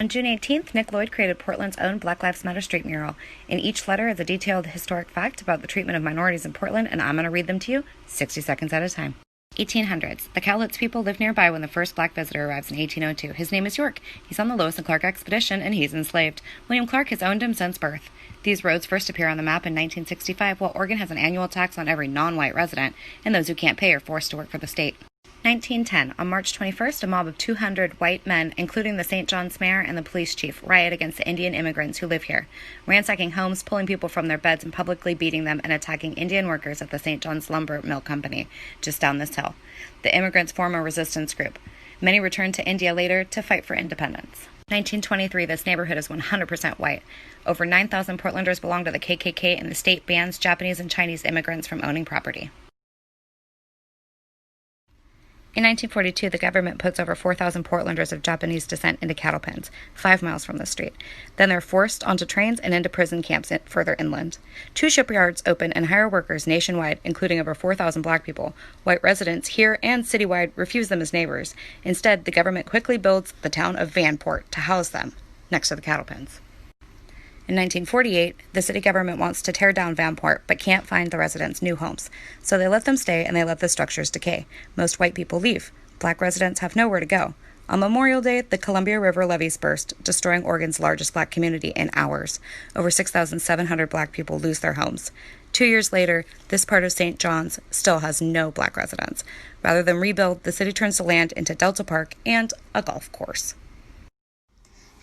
On June 18th, Nick Lloyd created Portland's own Black Lives Matter street mural. In each letter is a detailed historic fact about the treatment of minorities in Portland, and I'm going to read them to you 60 seconds at a time. 1800s. The Cowlitz people lived nearby when the first black visitor arrives in 1802. His name is York. He's on the Lewis and Clark expedition, and he's enslaved. William Clark has owned him since birth. These roads first appear on the map in 1965, while Oregon has an annual tax on every non-white resident, and those who can't pay are forced to work for the state. 1910. On March 21st, a mob of 200 white men, including the St. John's mayor and the police chief, riot against the Indian immigrants who live here, ransacking homes, pulling people from their beds, and publicly beating them and attacking Indian workers at the St. John's Lumber Mill Company, just down this hill. The immigrants form a resistance group. Many returned to India later to fight for independence. 1923, this neighborhood is 100% white. Over 9,000 Portlanders belong to the KKK, and the state bans Japanese and Chinese immigrants from owning property. In 1942, the government puts over 4,000 Portlanders of Japanese descent into cattle pens, 5 miles from the street. Then they're forced onto trains and into prison camps further inland. 2 shipyards open and hire workers nationwide, including over 4,000 black people. White residents here and citywide refuse them as neighbors. Instead, the government quickly builds the town of Vanport to house them, next to the cattle pens. In 1948, the city government wants to tear down Vanport, but can't find the residents new homes. So they let them stay and they let the structures decay. Most white people leave. Black residents have nowhere to go. On Memorial Day, the Columbia River levees burst, destroying Oregon's largest black community in hours. Over 6,700 black people lose their homes. 2 years later, this part of St. John's still has no black residents. Rather than rebuild, the city turns the land into Delta Park and a golf course.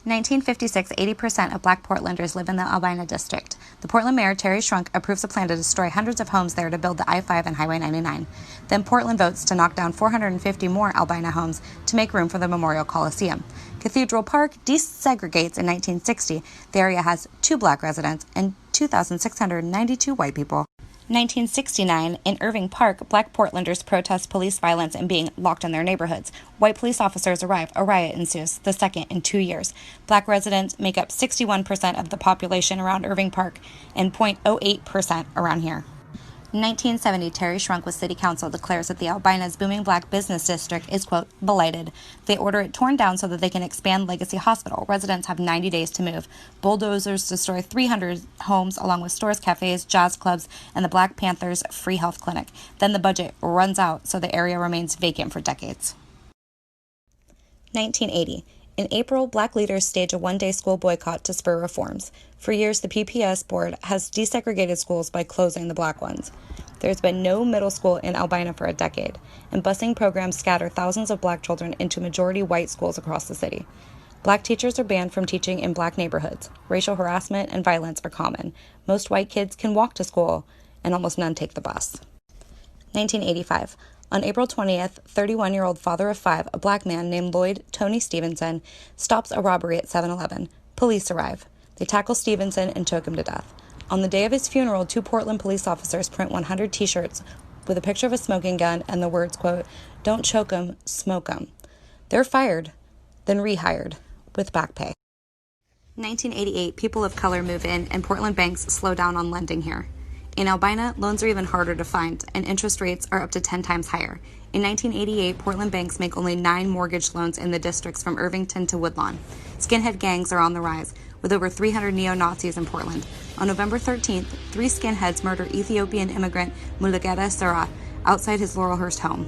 In 1956, 80% of black Portlanders live in the Albina district. The Portland mayor, Terry Shrunk, approves a plan to destroy hundreds of homes there to build the I-5 and Highway 99. Then Portland votes to knock down 450 more Albina homes to make room for the Memorial Coliseum. Cathedral Park desegregates in 1960. The area has 2 black residents and 2,692 white people. 1969, in Irving Park, black Portlanders protest police violence and being locked in their neighborhoods. White police officers arrive. A riot ensues, the second in 2 years. Black residents make up 61% of the population around Irving Park and 0.08% around here. In 1970, Terry Shrunk with City Council declares that the Albina's booming black business district is, quote, blighted. They order it torn down so that they can expand Legacy Hospital. Residents have 90 days to move. Bulldozers destroy 300 homes along with stores, cafes, jazz clubs, and the Black Panthers free health clinic. Then the budget runs out, so the area remains vacant for decades. 1980. In April, black leaders stage a one-day school boycott to spur reforms. For years, the PPS board has desegregated schools by closing the black ones. There's been no middle school in Albina for a decade, and busing programs scatter thousands of black children into majority white schools across the city. Black teachers are banned from teaching in black neighborhoods. Racial harassment and violence are common. Most white kids can walk to school, and almost none take the bus. 1985. On April 20th, 31-year-old father of 5, a black man named Lloyd Tony Stevenson, stops a robbery at 7-Eleven. Police arrive. They tackle Stevenson and choke him to death. On the day of his funeral, 2 Portland police officers print 100 t-shirts with a picture of a smoking gun and the words, quote, "Don't choke 'em, smoke 'em." They're fired, then rehired, with back pay. 1988, people of color move in and Portland banks slow down on lending here. In Albina, loans are even harder to find, and interest rates are up to 10 times higher. In 1988, Portland banks make only 9 mortgage loans in the districts from Irvington to Woodlawn. Skinhead gangs are on the rise, with over 300 neo-Nazis in Portland. On November 13th, 3 skinheads murder Ethiopian immigrant Mulugeta Serra outside his Laurelhurst home.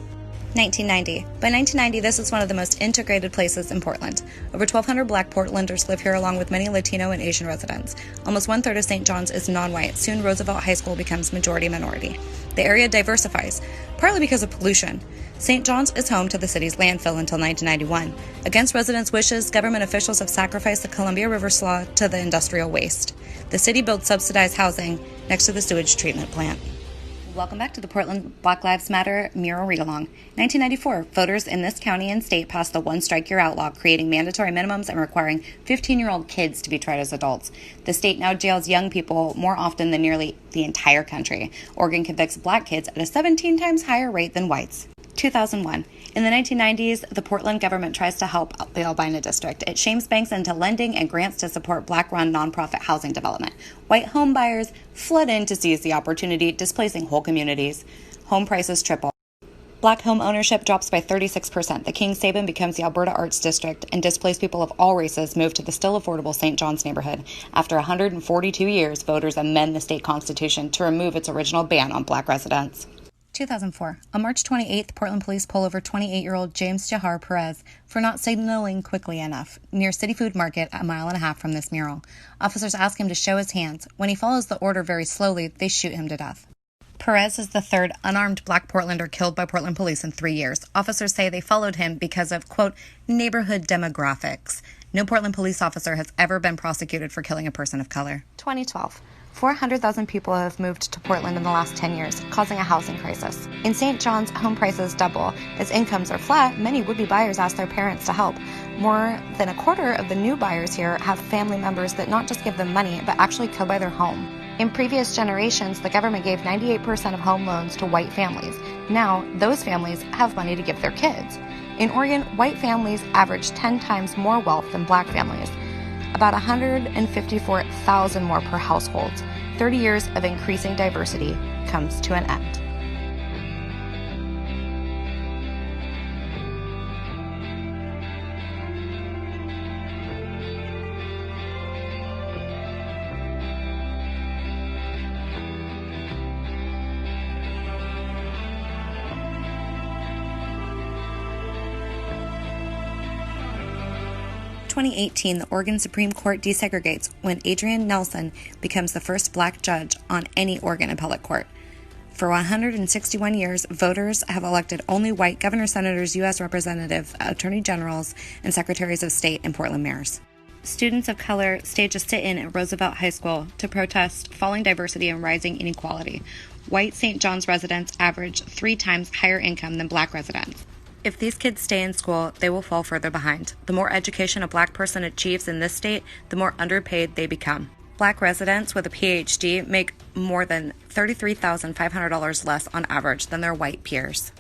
1990. By 1990, this is one of the most integrated places in Portland. Over 1,200 black Portlanders live here along with many Latino and Asian residents. Almost 1/3 of St. John's is non-white. Soon, Roosevelt High School becomes majority-minority. The area diversifies, partly because of pollution. St. John's is home to the city's landfill until 1991. Against residents' wishes, government officials have sacrificed the Columbia River Slough to the industrial waste. The city built subsidized housing next to the sewage treatment plant. Welcome back to the Portland Black Lives Matter mural read-along. 1994, voters in this county and state passed the One Strike You're Out law, creating mandatory minimums and requiring 15-year-old kids to be tried as adults. The state now jails young people more often than nearly the entire country. Oregon convicts black kids at a 17 times higher rate than whites. 2001. In the 1990s, the Portland government tries to help the Albina district. It shames banks into lending and grants to support black-run nonprofit housing development. White home buyers flood in to seize the opportunity, displacing whole communities. Home prices triple. Black home ownership drops by 36%. The King Sabin becomes the Alberta Arts District, and displaced people of all races move to the still affordable St. John's neighborhood. After 142 years, voters amend the state constitution to remove its original ban on Black residents. 2004. On March 28th, Portland police pull over 28-year-old James Jahar Perez for not signaling quickly enough near City Food Market, a mile and a half from this mural. Officers ask him to show his hands. When he follows the order very slowly, they shoot him to death. Perez is the third unarmed Black Portlander killed by Portland police in 3 years. Officers say they followed him because of, quote, neighborhood demographics. No Portland police officer has ever been prosecuted for killing a person of color. 2012. 400,000 people have moved to Portland in the last 10 years, causing a housing crisis. In St. John's, home prices double. As incomes are flat, many would-be buyers ask their parents to help. More than a quarter of the new buyers here have family members that not just give them money, but actually co-buy their home. In previous generations, the government gave 98% of home loans to white families. Now, those families have money to give their kids. In Oregon, white families average 10 times more wealth than Black families, about $154,000 more per household. 30 years of increasing diversity comes to an end. In 2018, the Oregon Supreme Court desegregates when Adrienne Nelson becomes the first Black judge on any Oregon appellate court. For 161 years, voters have elected only white governors, senators, U.S. representatives, attorney generals, and secretaries of state and Portland mayors. Students of color stage a sit-in at Roosevelt High School to protest falling diversity and rising inequality. White St. John's residents average 3 times higher income than Black residents. If these kids stay in school, they will fall further behind. The more education a Black person achieves in this state, the more underpaid they become. Black residents with a PhD make more than $33,500 less on average than their white peers.